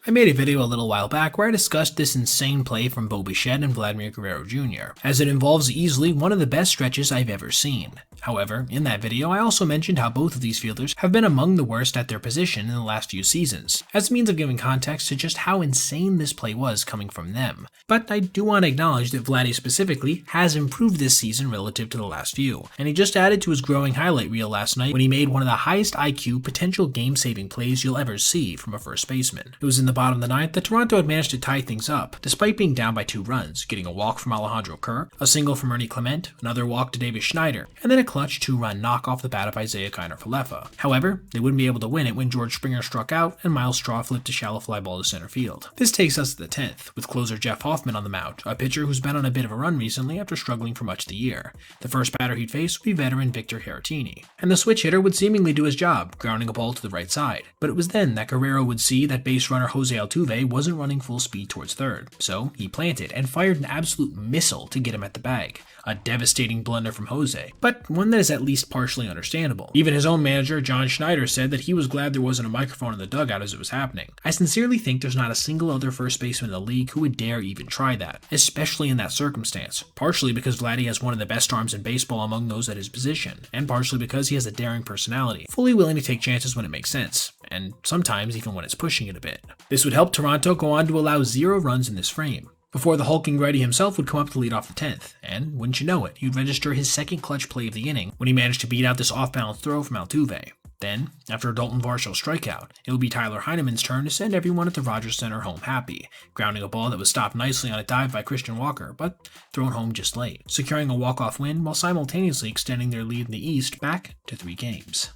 I made a video a little while back where I discussed this insane play from Bo Bichette and Vladimir Guerrero Jr., as it involves easily one of the best stretches I've ever seen. However, in that video I also mentioned how both of these fielders have been among the worst at their position in the last few seasons, as a means of giving context to just how insane this play was coming from them. But I do want to acknowledge that Vladdy specifically has improved this season relative to the last few, and he just added to his growing highlight reel last night when he made one of the highest IQ potential game-saving plays you'll ever see from a first baseman. It was in the bottom of the ninth that Toronto had managed to tie things up, despite being down by 2 runs, getting a walk from Alejandro Kerr, a single from Ernie Clement, another walk to Davis Schneider, and then a clutch 2-run knock off the bat of Isaiah Kiner-Falefa. However, they wouldn't be able to win it when George Springer struck out and Miles Straw flipped a shallow fly ball to center field. This takes us to the 10th, with closer Jeff Hoffman on the mound, a pitcher who's been on a bit of a run recently after struggling for much of the year. The first batter he'd face would be veteran Victor Caratini, and the switch hitter would seemingly do his job, grounding a ball to the right side. But it was then that Guerrero would see that base runner Jose Altuve wasn't running full speed towards third, so he planted and fired an absolute missile to get him at the bag. A devastating blunder from Jose, but one that is at least partially understandable. Even his own manager, John Schneider, said that he was glad there wasn't a microphone in the dugout as it was happening. I sincerely think there's not a single other first baseman in the league who would dare even try that, especially in that circumstance, partially because Vladdy has one of the best arms in baseball among those at his position, and partially because he has a daring personality, fully willing to take chances when it makes sense, and sometimes even when it's pushing it a bit. This would help Toronto go on to allow 0 runs in this frame, before the hulking righty himself would come up to lead off the 10th, and wouldn't you know it, he'd register his second clutch play of the inning when he managed to beat out this off-balance throw from Altuve. Then, after a Dalton Varsho strikeout, it would be Tyler Heineman's turn to send everyone at the Rogers Center home happy, grounding a ball that was stopped nicely on a dive by Christian Walker, but thrown home just late, securing a walk-off win while simultaneously extending their lead in the East back to 3 games.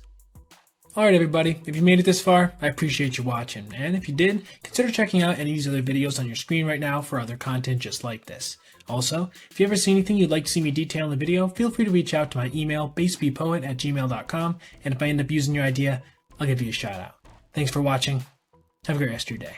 Alright everybody, if you made it this far, I appreciate you watching, and if you did, consider checking out any of these other videos on your screen right now for other content just like this. Also, if you ever see anything you'd like to see me detail in the video, feel free to reach out to my email, basebpoet@gmail.com, and if I end up using your idea, I'll give you a shout out. Thanks for watching. Have a great rest of your day.